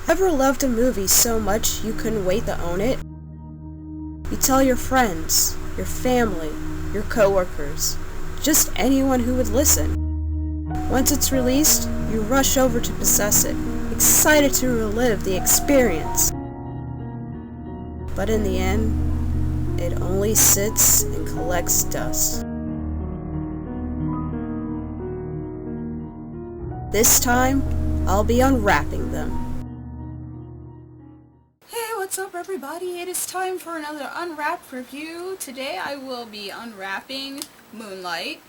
Ever loved a movie so much you couldn't wait to own it? You tell your friends, your family, your coworkers, just anyone who would listen. Once it's released, you rush over to possess it, excited to relive the experience. But in the end, it only sits and collects dust. This time, I'll be unwrapping them. Hey, what's up everybody? It is time for another Unwrapped review. Today I will be unwrapping Moonlight.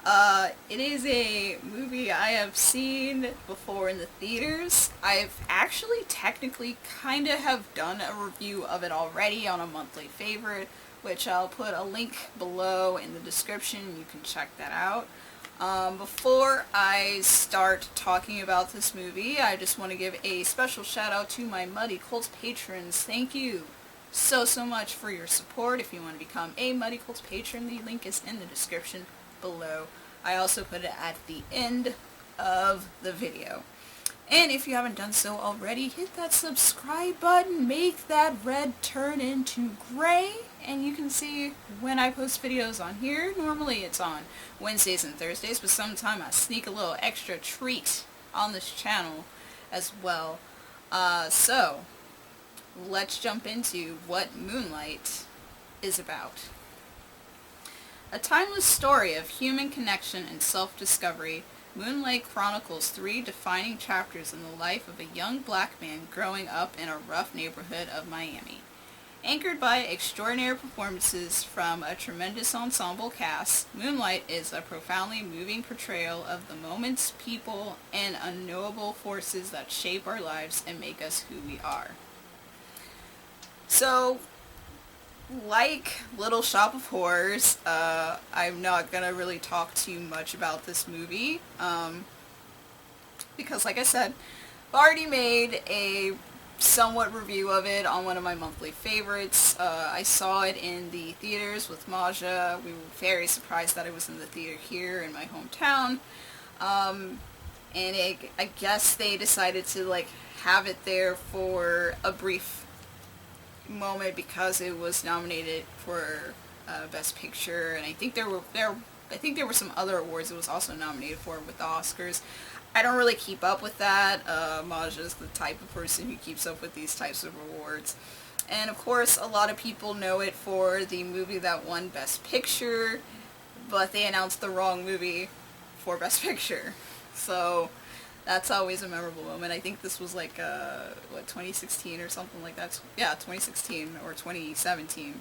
It is a movie I have seen before in the theaters. I've actually technically kinda have done a review of it already on a monthly favorite, which I'll put a link below in the description. You can check that out. Before I start talking about this movie, I just want to give a special shout out to my Muddy Colts patrons. Thank you so much for your support. If you want to become a Muddy Colts patron, the link is in the description below. I also put it at the end of the video. And if you haven't done so already, hit that subscribe button, make that red turn into gray, and you can see when I post videos on here. Normally it's on Wednesdays and Thursdays, but sometimes I sneak a little extra treat on this channel as well. So, let's jump into what Moonlight is about. A timeless story of human connection and self-discovery, Moonlight chronicles 3 defining chapters in the life of a young black man growing up in a rough neighborhood of Miami. Anchored by extraordinary performances from a tremendous ensemble cast, Moonlight is a profoundly moving portrayal of the moments, people, and unknowable forces that shape our lives and make us who we are. So, like Little Shop of Horrors, I'm not gonna really talk too much about this movie, because like I said, I've already made a somewhat review of it on one of my monthly favorites. I saw it in the theaters with Maja. We were very surprised that it was in the theater here in my hometown, and I guess they decided to like have it there for a brief moment because it was nominated for Best Picture, and I think there were some other awards it was also nominated for with the Oscars. I don't really keep up with that. Maja's the type of person who keeps up with these types of awards. And of course, a lot of people know it for the movie that won Best Picture, but they announced the wrong movie for Best Picture. So that's always a memorable moment. I think this was like, 2016 or something like that. Yeah, 2016 or 2017.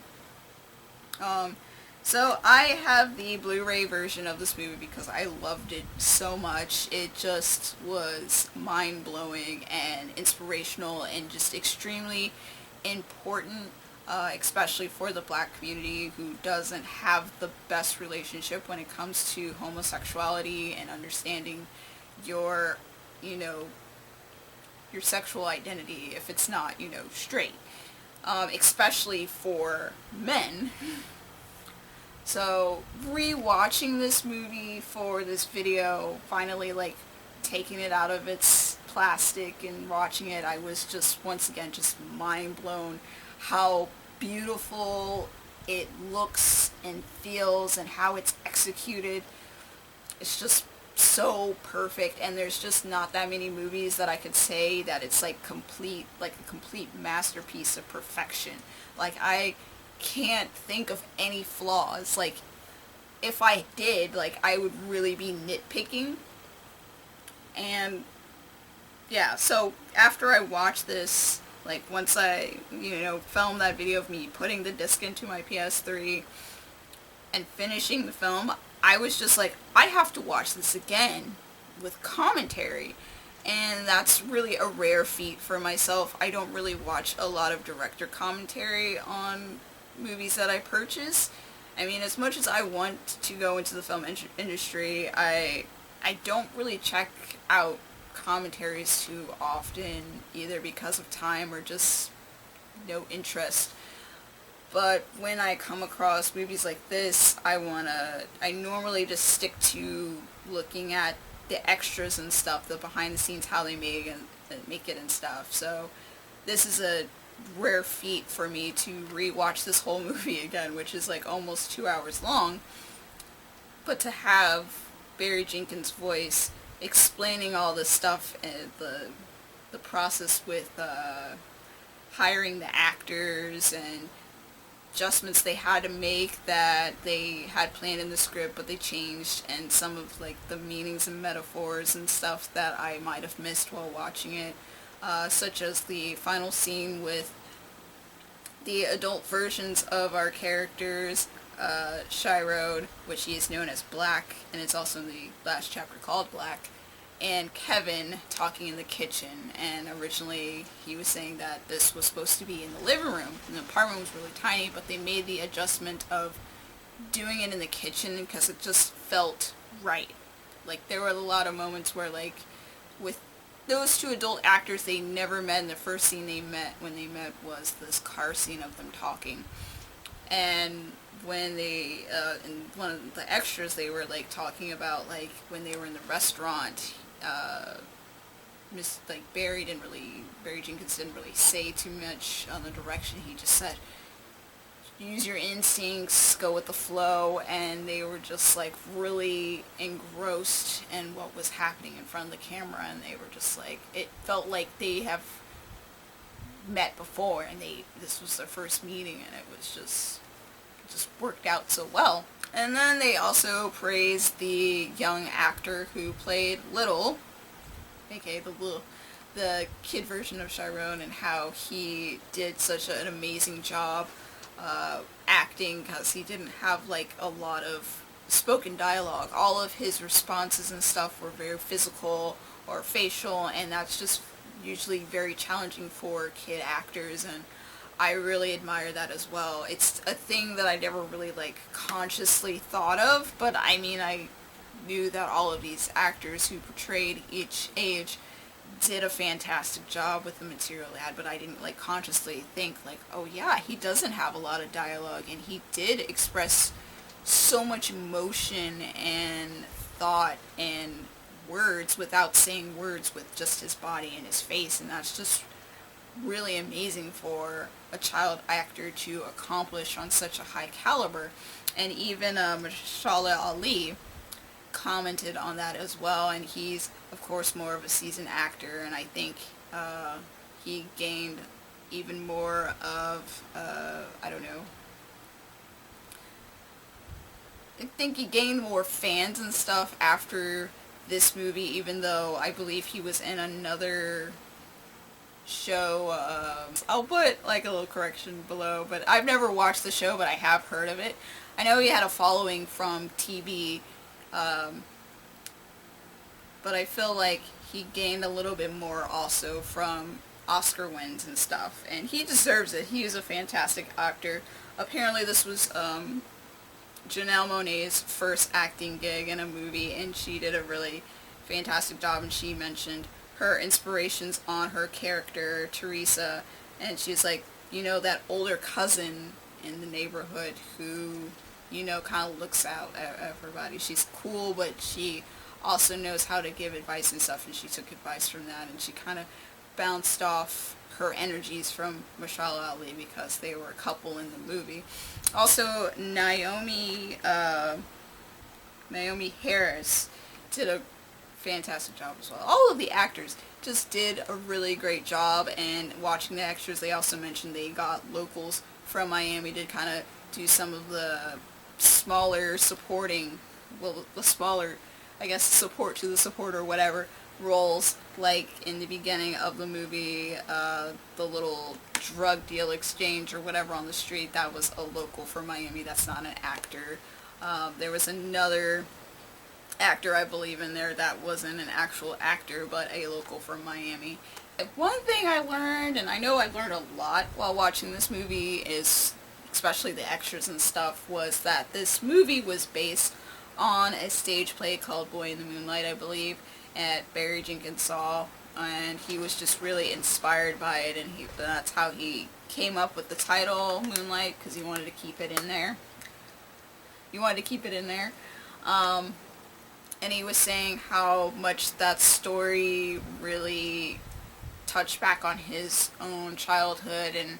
So I have the Blu-ray version of this movie because I loved it so much. It just was mind-blowing and inspirational and just extremely important, especially for the black community who doesn't have the best relationship when it comes to homosexuality and understanding your sexual identity if it's not, straight. Especially for men. So, re-watching this movie for this video, finally, taking it out of its plastic and watching it, I was just, once again, just mind-blown how beautiful it looks and feels and how it's executed. It's just so perfect, and there's just not that many movies that I could say that it's a complete masterpiece of perfection. I can't think of any flaws. If I did, I would really be nitpicking. And yeah, so after I watched this, once I, filmed that video of me putting the disc into my PS3 and finishing the film, I was just I have to watch this again with commentary. And that's really a rare feat for myself. I don't really watch a lot of director commentary on movies that I purchase. I mean, as much as I want to go into the film industry, I don't really check out commentaries too often, either because of time or just no interest. But when I come across movies like this, I normally just stick to looking at the extras and stuff, the behind the scenes, how they make it and stuff. So this is a rare feat for me to rewatch this whole movie again, which is like almost 2 hours long. But to have Barry Jenkins' voice explaining all this stuff and the process with hiring the actors and adjustments they had to make that they had planned in the script but they changed, and some of like the meanings and metaphors and stuff that I might have missed while watching it, such as the final scene with the adult versions of our characters, Shirode, which he is known as Black, and it's also in the last chapter called Black, and Kevin talking in the kitchen. And originally he was saying that this was supposed to be in the living room, and the apartment was really tiny, but they made the adjustment of doing it in the kitchen because it just felt right. Like, there were a lot of moments where, like, with those two adult actors, they never met, and the first scene when they met was this car scene of them talking. And when they, in one of the extras, they were, like, talking about, like, when they were in the restaurant, Barry Jenkins didn't really say too much on the direction. He just said, use your instincts, go with the flow, and they were just like really engrossed in what was happening in front of the camera, and they were just like, it felt like they have met before, and this was their first meeting, and it just worked out so well. And then they also praised the young actor who played Little, aka the kid version of Chiron, and how he did such an amazing job acting, because he didn't have like a lot of spoken dialogue. All of his responses and stuff were very physical or facial, and that's just usually very challenging for kid actors, and I really admire that as well. It's a thing that I never really like consciously thought of, but I mean, I knew that all of these actors who portrayed each age did a fantastic job with the material they had, but I didn't like consciously think like, oh yeah, he doesn't have a lot of dialogue, and he did express so much emotion and thought and words without saying words, with just his body and his face, and that's just really amazing for a child actor to accomplish on such a high caliber. And even Mashallah Ali commented on that as well, and he's of course more of a seasoned actor, and I think he gained even more of I don't know, I think he gained more fans and stuff after this movie, even though I believe he was in another show. I'll put like a little correction below, but I've never watched the show, but I have heard of it. I know he had a following from TV, but I feel like he gained a little bit more also from Oscar wins and stuff, and he deserves it. He is a fantastic actor. Apparently this was Janelle Monáe's first acting gig in a movie, and she did a really fantastic job, and she mentioned her inspirations on her character, Teresa, and she's like, you know, that older cousin in the neighborhood who, you know, kind of looks out at everybody. She's cool, but she also knows how to give advice and stuff, and she took advice from that, and she kind of bounced off her energies from Mashallah Ali because they were a couple in the movie. Also, Naomi Harris did a fantastic job as well. All of the actors just did a really great job, and watching the extras, they also mentioned they got locals from Miami to kind of do some of the smaller supporting, well, the smaller, I guess, support to the support or whatever roles, like in the beginning of the movie, the little drug deal exchange or whatever on the street, that was a local from Miami. That's not an actor. There was another actor, I believe, in there that wasn't an actual actor, but a local from Miami. One thing I learned, and I know I learned a lot while watching this movie, is, especially the extras and stuff, was that this movie was based on a stage play called Boy in the Moonlight, I believe, at Barry Jenkins saw, and he was just really inspired by it, and that's how he came up with the title Moonlight, because he wanted to keep it in there. And he was saying how much that story really touch back on his own childhood and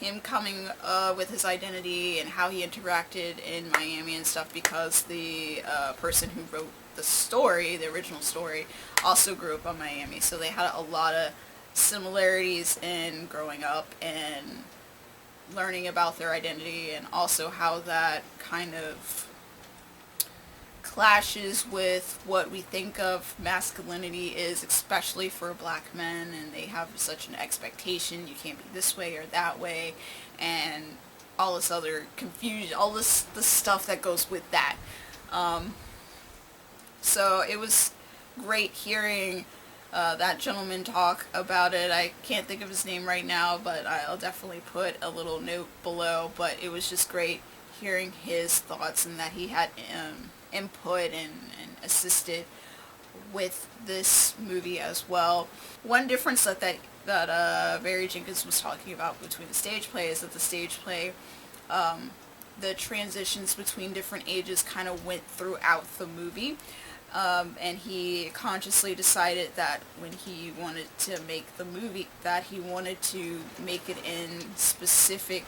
him coming with his identity and how he interacted in Miami and stuff, because the person who wrote the story, the original story, also grew up in Miami. So they had a lot of similarities in growing up and learning about their identity, and also how that kind of clashes with what we think of masculinity is, especially for black men, and they have such an expectation, you can't be this way or that way, and all this other confusion, all this stuff that goes with that. So it was great hearing that gentleman talk about it. I can't think of his name right now, but I'll definitely put a little note below, but it was just great hearing his thoughts, and that he had input and assisted with this movie as well. One difference that Barry Jenkins was talking about between the stage play is that the stage play, the transitions between different ages kind of went throughout the movie, and he consciously decided that when he wanted to make the movie, that he wanted to make it in specific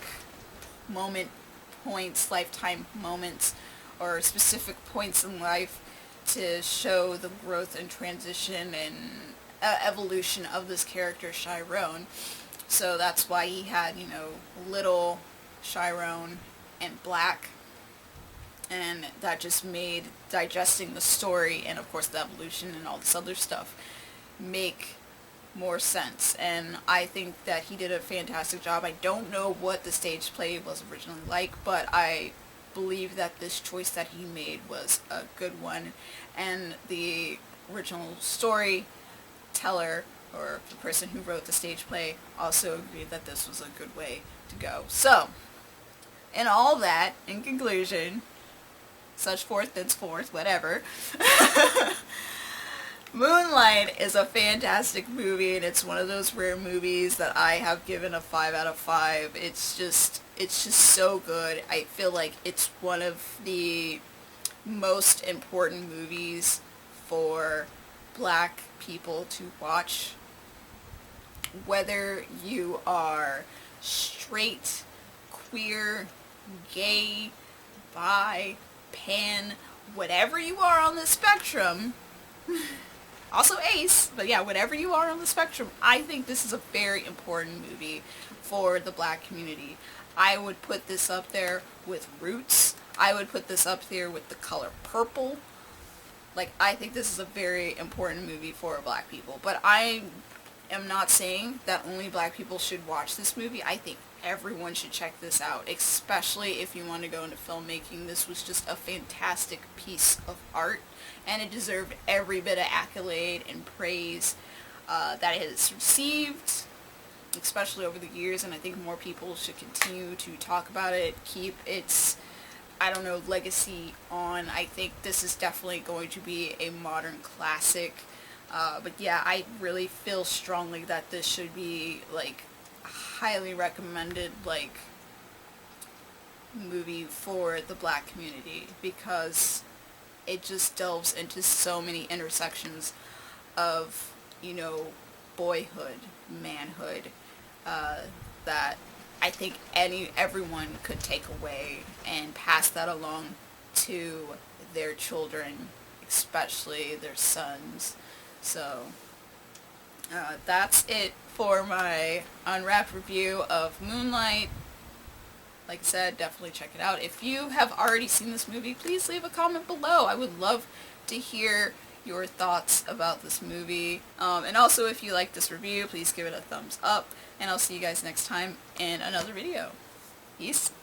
points, lifetime moments, or specific points in life, to show the growth and transition and evolution of this character, Chiron. So that's why he had, little Chiron and black, and that just made digesting the story, and of course the evolution and all this other stuff, make more sense. And I think that he did a fantastic job. I don't know what the stage play was originally like, but I believe that this choice that he made was a good one, and the original storyteller, or the person who wrote the stage play, also agreed that this was a good way to go. So, in all that, in conclusion, such forth, thenceforth, whatever, Moonlight is a fantastic movie, and it's one of those rare movies that I have given a 5 out of 5. It's just so good. I feel like it's one of the most important movies for black people to watch. Whether you are straight, queer, gay, bi, pan, whatever you are on the spectrum, also ace, but yeah, whatever you are on the spectrum, I think this is a very important movie for the black community. I would put this up there with Roots. I would put this up there with The Color Purple. Like, I think this is a very important movie for black people. But I am not saying that only black people should watch this movie. I think everyone should check this out, especially if you want to go into filmmaking. This was just a fantastic piece of art, and it deserved every bit of accolade and praise that it has received, especially over the years, and I think more people should continue to talk about it, keep its, legacy on. I think this is definitely going to be a modern classic, but yeah, I really feel strongly that this should be, highly recommended, movie for the black community, because it just delves into so many intersections of, boyhood, manhood, that I think everyone could take away and pass that along to their children, especially their sons. So that's it for my Unwrapped review of Moonlight. Like I said, definitely check it out. If you have already seen this movie, please leave a comment below. I would love to hear your thoughts about this movie. And also, if you like this review, please give it a thumbs up. And I'll see you guys next time in another video. Peace.